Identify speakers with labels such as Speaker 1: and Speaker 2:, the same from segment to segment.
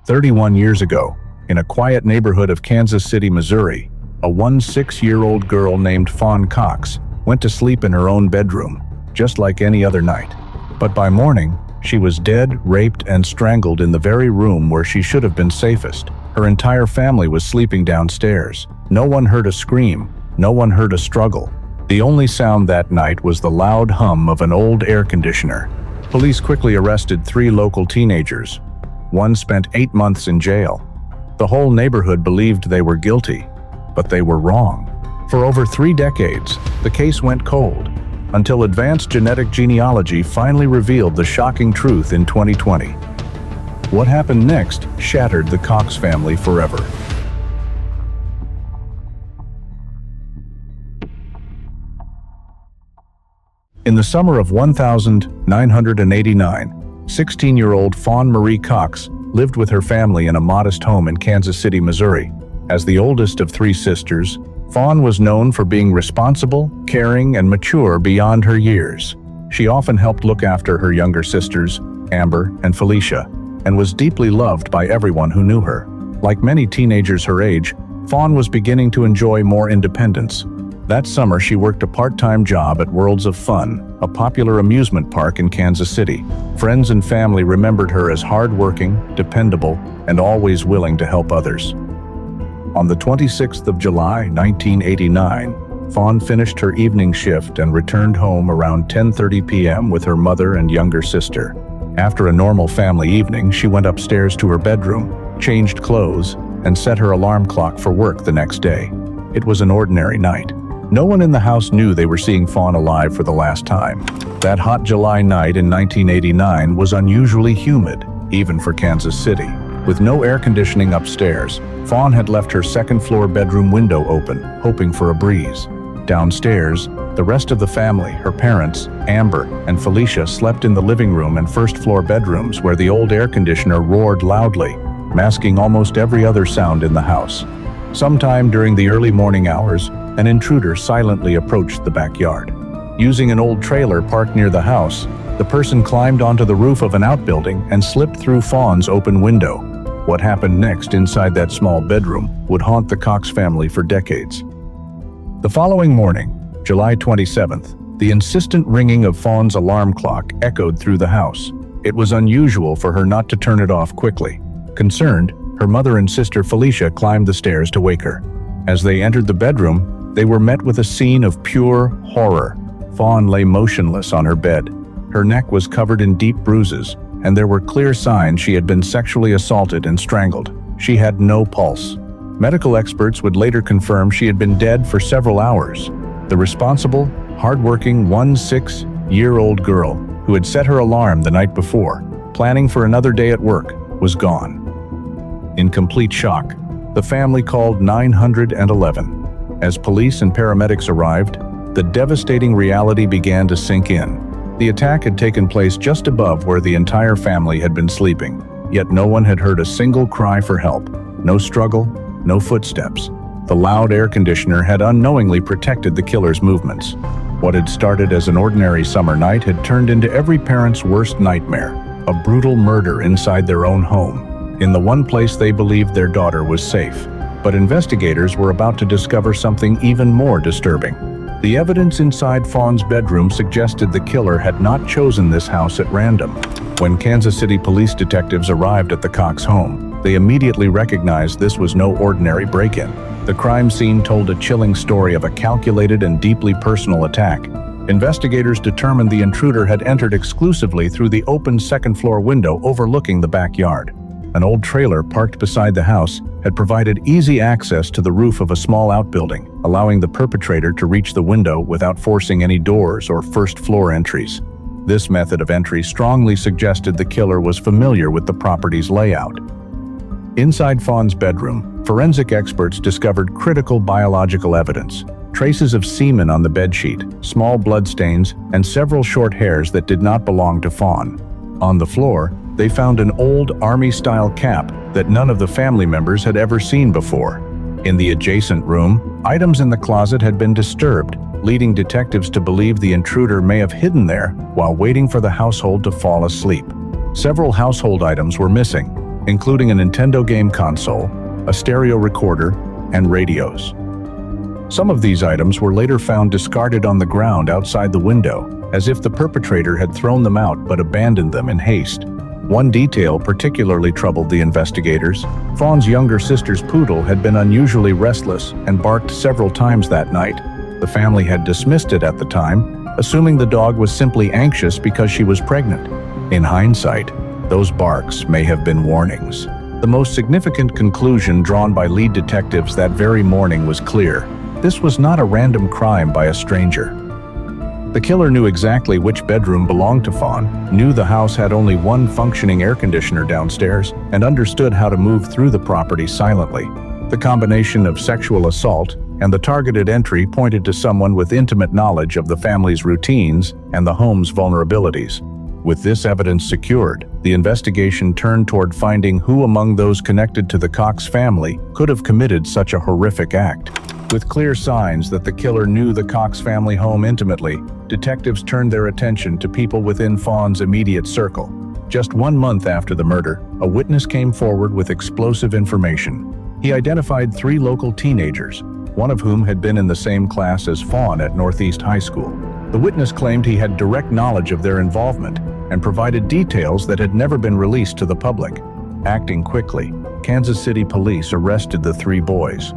Speaker 1: 31 years ago, in a quiet neighborhood of Kansas City, Missouri, a 16-year-old girl named Fawn Cox went to sleep in her own bedroom, just like any other night. But by morning, she was dead, raped, and strangled in the very room where she should have been safest. Her entire family was sleeping downstairs. No one heard a scream. No one heard a struggle. The only sound that night was the loud hum of an old air conditioner. Police quickly arrested 3 local teenagers. One spent 8 months in jail. The whole neighborhood believed they were guilty, but they were wrong. For over 3 decades, the case went cold, until advanced genetic genealogy finally revealed the shocking truth in 2020. What happened next shattered the Cox family forever. In the summer of 1989, 16-year-old Fawn Marie Cox lived with her family in a modest home in Kansas City, Missouri. As the oldest of 3 sisters, Fawn was known for being responsible, caring, and mature beyond her years. She often helped look after her younger sisters, Amber and Felicia, and was deeply loved by everyone who knew her. Like many teenagers her age, Fawn was beginning to enjoy more independence. That summer, she worked a part-time job at Worlds of Fun, a popular amusement park in Kansas City. Friends and family remembered her as hardworking, dependable, and always willing to help others. On the 26th of July, 1989, Fawn finished her evening shift and returned home around 10:30 p.m. with her mother and younger sister. After a normal family evening, she went upstairs to her bedroom, changed clothes, and set her alarm clock for work the next day. It was an ordinary night. No one in the house knew they were seeing Fawn alive for the last time. That hot July night in 1989 was unusually humid, even for Kansas City. With no air conditioning upstairs, Fawn had left her second-floor bedroom window open, hoping for a breeze. Downstairs, the rest of the family, her parents, Amber and Felicia, slept in the living room and first-floor bedrooms where the old air conditioner roared loudly, masking almost every other sound in the house. Sometime during the early morning hours, an intruder silently approached the backyard. Using an old trailer parked near the house, the person climbed onto the roof of an outbuilding and slipped through Fawn's open window. What happened next inside that small bedroom would haunt the Cox family for decades. The following morning, July 27th, the insistent ringing of Fawn's alarm clock echoed through the house. It was unusual for her not to turn it off quickly. Concerned, her mother and sister Felicia climbed the stairs to wake her. As they entered the bedroom, they were met with a scene of pure horror. Fawn lay motionless on her bed. Her neck was covered in deep bruises, and there were clear signs she had been sexually assaulted and strangled. She had no pulse. Medical experts would later confirm she had been dead for several hours. The responsible, hardworking 16-year-old girl who had set her alarm the night before, planning for another day at work, was gone. In complete shock, the family called 911. As police and paramedics arrived, the devastating reality began to sink in. The attack had taken place just above where the entire family had been sleeping, yet no one had heard a single cry for help. No struggle, no footsteps. The loud air conditioner had unknowingly protected the killer's movements. What had started as an ordinary summer night had turned into every parent's worst nightmare, a brutal murder inside their own home, in the one place they believed their daughter was safe. But investigators were about to discover something even more disturbing. The evidence inside Fawn's bedroom suggested the killer had not chosen this house at random. When Kansas City police detectives arrived at the Cox home, they immediately recognized this was no ordinary break-in. The crime scene told a chilling story of a calculated and deeply personal attack. Investigators determined the intruder had entered exclusively through the open second-floor window overlooking the backyard. An old trailer parked beside the house had provided easy access to the roof of a small outbuilding, allowing the perpetrator to reach the window without forcing any doors or first-floor entries. This method of entry strongly suggested the killer was familiar with the property's layout. Inside Fawn's bedroom, forensic experts discovered critical biological evidence: traces of semen on the bedsheet, small bloodstains, and several short hairs that did not belong to Fawn. On the floor, they found an old army-style cap that none of the family members had ever seen before. In the adjacent room, items in the closet had been disturbed, leading detectives to believe the intruder may have hidden there while waiting for the household to fall asleep. Several household items were missing, including a Nintendo game console, a stereo recorder, and radios. Some of these items were later found discarded on the ground outside the window, as if the perpetrator had thrown them out but abandoned them in haste. One detail particularly troubled the investigators. Fawn's younger sister's poodle had been unusually restless and barked several times that night. The family had dismissed it at the time, assuming the dog was simply anxious because she was pregnant. In hindsight, those barks may have been warnings. The most significant conclusion drawn by lead detectives that very morning was clear. This was not a random crime by a stranger. The killer knew exactly which bedroom belonged to Fawn, knew the house had only one functioning air conditioner downstairs, and understood how to move through the property silently. The combination of sexual assault and the targeted entry pointed to someone with intimate knowledge of the family's routines and the home's vulnerabilities. With this evidence secured, the investigation turned toward finding who among those connected to the Cox family could have committed such a horrific act. With clear signs that the killer knew the Cox family home intimately, detectives turned their attention to people within Fawn's immediate circle. Just 1 month after the murder, a witness came forward with explosive information. He identified 3 local teenagers, one of whom had been in the same class as Fawn at Northeast High School. The witness claimed he had direct knowledge of their involvement and provided details that had never been released to the public. Acting quickly, Kansas City police arrested the 3 boys.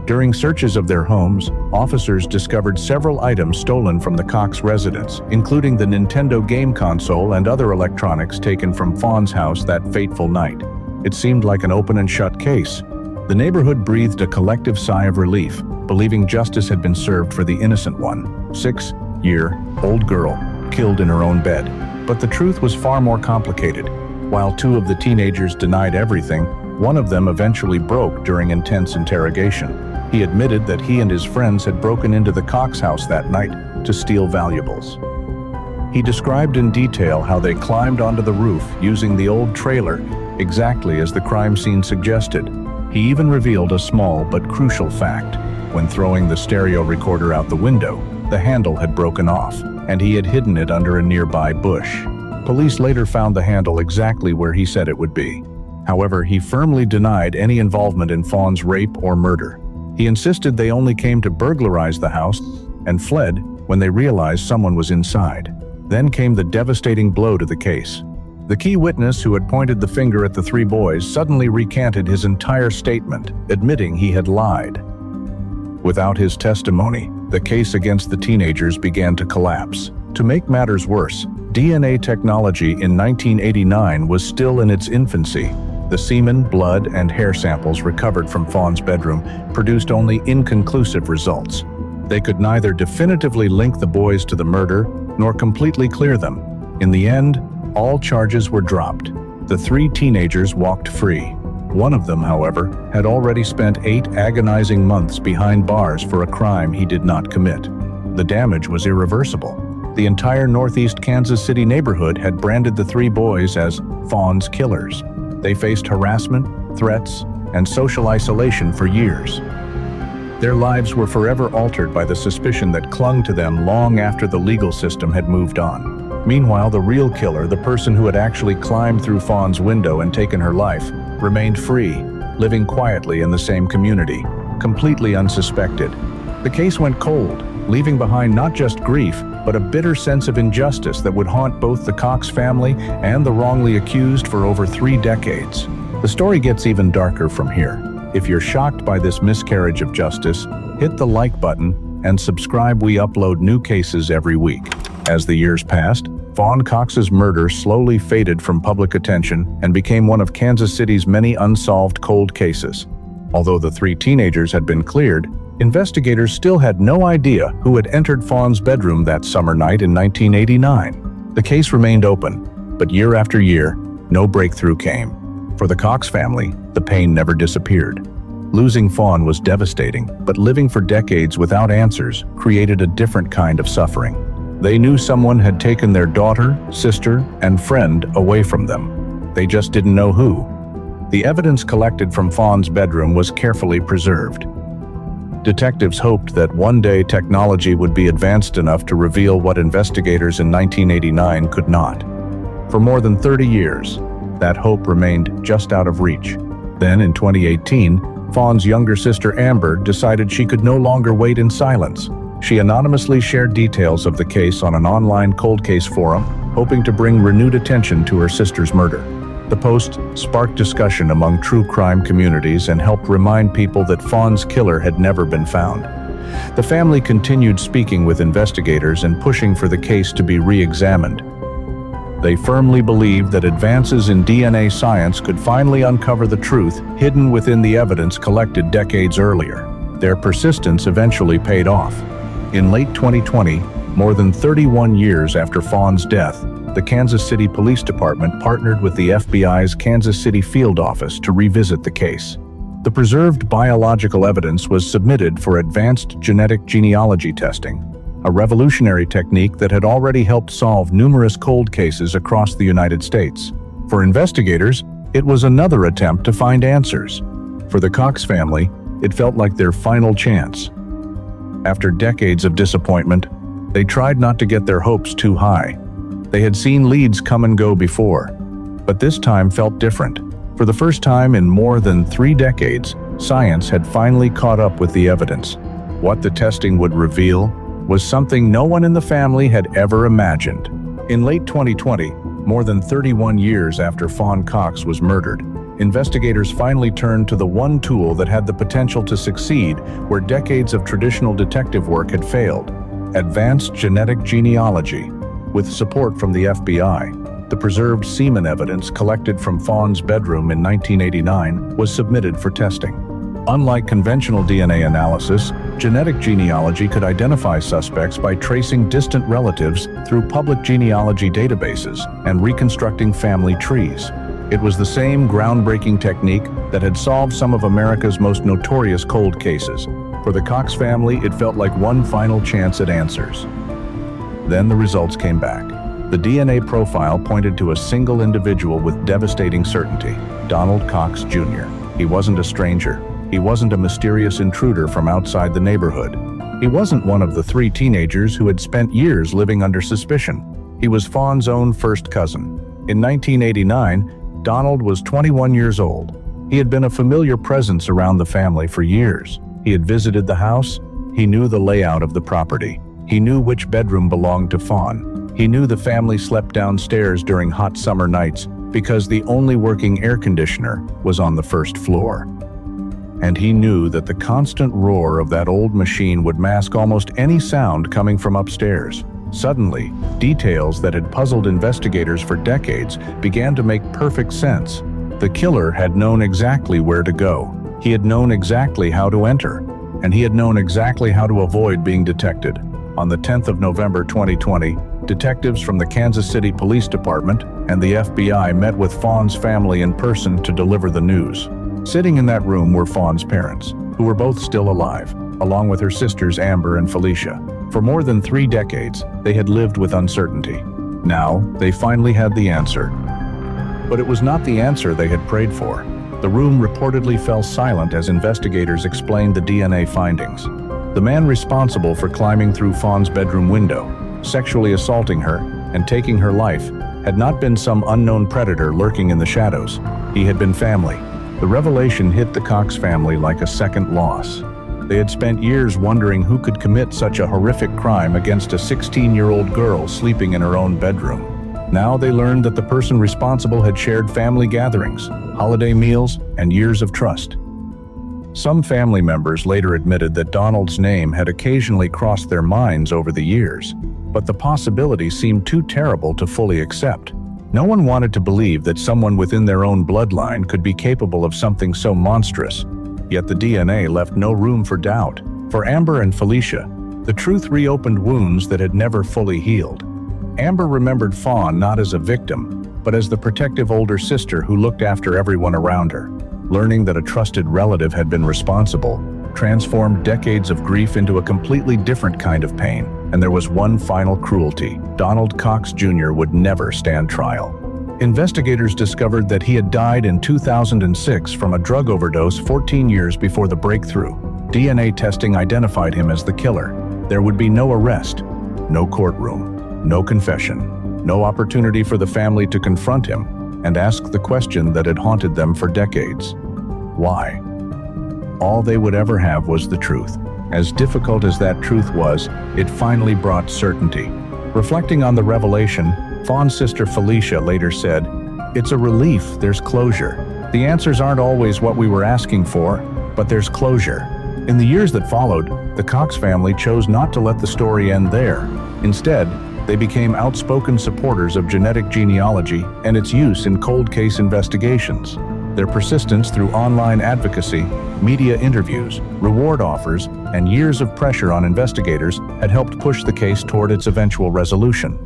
Speaker 1: During searches of their homes, officers discovered several items stolen from the Cox residence, including the Nintendo game console and other electronics taken from Fawn's house that fateful night. It seemed like an open and shut case. The neighborhood breathed a collective sigh of relief, believing justice had been served for the innocent one, 6-year-old girl, killed in her own bed. But the truth was far more complicated. While 2 of the teenagers denied everything, one of them eventually broke during intense interrogation. He admitted that he and his friends had broken into the Cox house that night to steal valuables. He described in detail how they climbed onto the roof using the old trailer, exactly as the crime scene suggested. He even revealed a small but crucial fact. When throwing the stereo recorder out the window, the handle had broken off, and he had hidden it under a nearby bush. Police later found the handle exactly where he said it would be. However, he firmly denied any involvement in Fawn's rape or murder. He insisted they only came to burglarize the house and fled when they realized someone was inside. Then came the devastating blow to the case. The key witness who had pointed the finger at the 3 boys suddenly recanted his entire statement, admitting he had lied. Without his testimony, the case against the teenagers began to collapse. To make matters worse, DNA technology in 1989 was still in its infancy. The semen, blood, and hair samples recovered from Fawn's bedroom produced only inconclusive results. They could neither definitively link the boys to the murder nor completely clear them. In the end, all charges were dropped. The 3 teenagers walked free. One of them, however, had already spent 8 agonizing months behind bars for a crime he did not commit. The damage was irreversible. The entire Northeast Kansas City neighborhood had branded the 3 boys as Fawn's killers. They faced harassment, threats, and social isolation for years. Their lives were forever altered by the suspicion that clung to them long after the legal system had moved on. Meanwhile, the real killer, the person who had actually climbed through Fawn's window and taken her life, remained free, living quietly in the same community, completely unsuspected. The case went cold, leaving behind not just grief, but a bitter sense of injustice that would haunt both the Cox family and the wrongly accused for over 3 decades. The story gets even darker from here. If you're shocked by this miscarriage of justice, hit the like button and subscribe. We upload new cases every week. As the years passed, Fawn Cox's murder slowly faded from public attention and became one of Kansas City's many unsolved cold cases. Although the 3 teenagers had been cleared, investigators still had no idea who had entered Fawn's bedroom that summer night in 1989. The case remained open, but year after year, no breakthrough came. For the Cox family, the pain never disappeared. Losing Fawn was devastating, but living for decades without answers created a different kind of suffering. They knew someone had taken their daughter, sister, and friend away from them. They just didn't know who. The evidence collected from Fawn's bedroom was carefully preserved. Detectives hoped that one day technology would be advanced enough to reveal what investigators in 1989 could not. For more than 30 years, that hope remained just out of reach. Then, in 2018, Fawn's younger sister Amber decided she could no longer wait in silence. She anonymously shared details of the case on an online cold case forum, hoping to bring renewed attention to her sister's murder. The post sparked discussion among true crime communities and helped remind people that Fawn's killer had never been found. The family continued speaking with investigators and pushing for the case to be re-examined. They firmly believed that advances in DNA science could finally uncover the truth hidden within the evidence collected decades earlier. Their persistence eventually paid off. In late 2020, more than 31 years after Fawn's death, the Kansas City Police Department partnered with the FBI's Kansas City field office to revisit the case. The preserved biological evidence was submitted for advanced genetic genealogy testing, a revolutionary technique that had already helped solve numerous cold cases across the United States. For investigators, it was another attempt to find answers. For the Cox family, it felt like their final chance. After decades of disappointment, they tried not to get their hopes too high. They had seen leads come and go before, but this time felt different. For the first time in more than 3 decades, science had finally caught up with the evidence. What the testing would reveal was something no one in the family had ever imagined. In late 2020, more than 31 years after Fawn Cox was murdered, investigators finally turned to the one tool that had the potential to succeed where decades of traditional detective work had failed: advanced genetic genealogy. With support from the FBI, the preserved semen evidence collected from Fawn's bedroom in 1989 was submitted for testing. Unlike conventional DNA analysis, genetic genealogy could identify suspects by tracing distant relatives through public genealogy databases and reconstructing family trees. It was the same groundbreaking technique that had solved some of America's most notorious cold cases. For the Cox family, it felt like one final chance at answers. Then the results came back. The DNA profile pointed to a single individual with devastating certainty: Donald Cox Jr. He wasn't a stranger. He wasn't a mysterious intruder from outside the neighborhood. He wasn't one of the 3 teenagers who had spent years living under suspicion. He was Fawn's own first cousin. In 1989, Donald was 21 years old. He had been a familiar presence around the family for years. He had visited the house. He knew the layout of the property. He knew which bedroom belonged to Fawn. He knew the family slept downstairs during hot summer nights because the only working air conditioner was on the first floor. And he knew that the constant roar of that old machine would mask almost any sound coming from upstairs. Suddenly, details that had puzzled investigators for decades began to make perfect sense. The killer had known exactly where to go. He had known exactly how to enter, and he had known exactly how to avoid being detected. On the 10th of November 2020, detectives from the Kansas City Police Department and the FBI met with Fawn's family in person to deliver the news. Sitting in that room were Fawn's parents, who were both still alive, along with her sisters Amber and Felicia. For more than 3 decades, they had lived with uncertainty. Now, they finally had the answer. But it was not the answer they had prayed for. The room reportedly fell silent as investigators explained the DNA findings. The man responsible for climbing through Fawn's bedroom window, sexually assaulting her, and taking her life had not been some unknown predator lurking in the shadows. He had been family. The revelation hit the Cox family like a second loss. They had spent years wondering who could commit such a horrific crime against a 16-year-old girl sleeping in her own bedroom. Now they learned that the person responsible had shared family gatherings, holiday meals, and years of trust. Some family members later admitted that Donald's name had occasionally crossed their minds over the years, but the possibility seemed too terrible to fully accept. No one wanted to believe that someone within their own bloodline could be capable of something so monstrous. Yet the DNA left no room for doubt. For Amber and Felicia, the truth reopened wounds that had never fully healed. Amber remembered Fawn not as a victim, but as the protective older sister who looked after everyone around her. Learning that a trusted relative had been responsible transformed decades of grief into a completely different kind of pain. And there was one final cruelty. Donald Cox Jr. would never stand trial. Investigators discovered that he had died in 2006 from a drug overdose 14 years before the breakthrough. DNA testing identified him as the killer. There would be no arrest, no courtroom, no confession, no opportunity for the family to confront him. and ask the question that had haunted them for decades. Why? All they would ever have was the truth. As difficult as that truth was, it finally brought certainty. Reflecting on the revelation, Fawn's sister Felicia later said, "It's a relief, there's closure. The answers aren't always what we were asking for, but there's closure." In the years that followed, the Cox family chose not to let the story end there. Instead, they became outspoken supporters of genetic genealogy and its use in cold case investigations. Their persistence through online advocacy, media interviews, reward offers, and years of pressure on investigators had helped push the case toward its eventual resolution.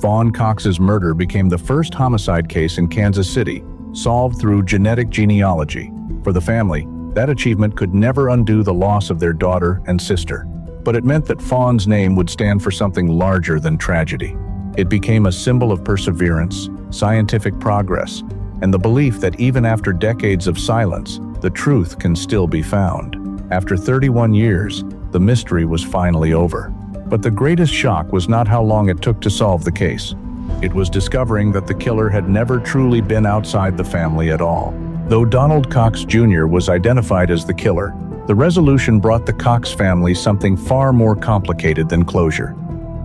Speaker 1: Fawn Cox's murder became the first homicide case in Kansas City, solved through genetic genealogy. For the family, that achievement could never undo the loss of their daughter and sister. But it meant that Fawn's name would stand for something larger than tragedy. It became a symbol of perseverance, scientific progress, and the belief that even after decades of silence, the truth can still be found. After 31 years, the mystery was finally over. But the greatest shock was not how long it took to solve the case. It was discovering that the killer had never truly been outside the family at all. Though Donald Cox Jr. was identified as the killer, the resolution brought the Cox family something far more complicated than closure.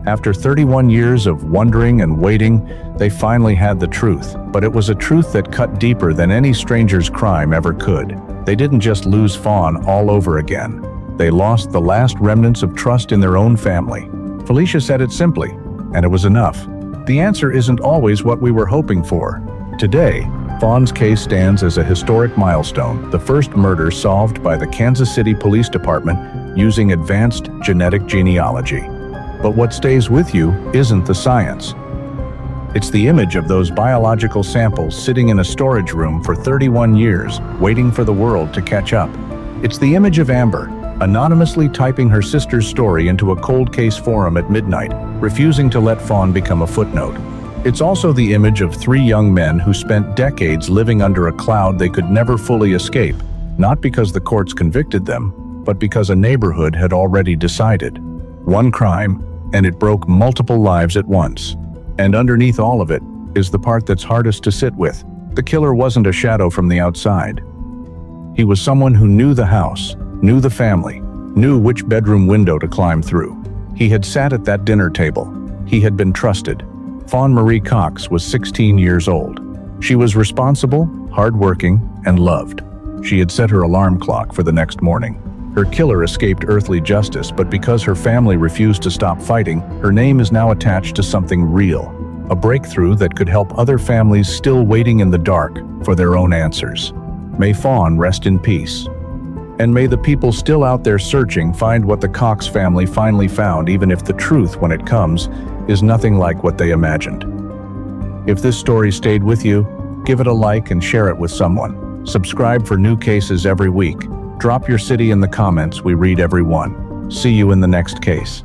Speaker 1: After 31 years of wondering and waiting, they finally had the truth. But it was a truth that cut deeper than any stranger's crime ever could. They didn't just lose Fawn all over again. They lost the last remnants of trust in their own family. Felicia said it simply, and it was enough. The answer isn't always what we were hoping for. Today, Fawn's case stands as a historic milestone, the first murder solved by the Kansas City Police Department using advanced genetic genealogy. But what stays with you isn't the science. It's the image of those biological samples sitting in a storage room for 31 years, waiting for the world to catch up. It's the image of Amber, anonymously typing her sister's story into a cold case forum at midnight, refusing to let Fawn become a footnote. It's also the image of 3 young men who spent decades living under a cloud they could never fully escape, not because the courts convicted them, but because a neighborhood had already decided. One crime, and it broke multiple lives at once. And underneath all of it is the part that's hardest to sit with. The killer wasn't a shadow from the outside. He was someone who knew the house, knew the family, knew which bedroom window to climb through. He had sat at that dinner table. He had been trusted. Fawn Marie Cox was 16 years old. She was responsible, hardworking, and loved. She had set her alarm clock for the next morning. Her killer escaped earthly justice, but because her family refused to stop fighting, her name is now attached to something real, a breakthrough that could help other families still waiting in the dark for their own answers. May Fawn rest in peace. And may the people still out there searching find what the Cox family finally found, even if the truth, when it comes, is nothing like what they imagined. If this story stayed with you, give it a like and share it with someone. Subscribe for new cases every week. Drop your city in the comments, we read every one. See you in the next case.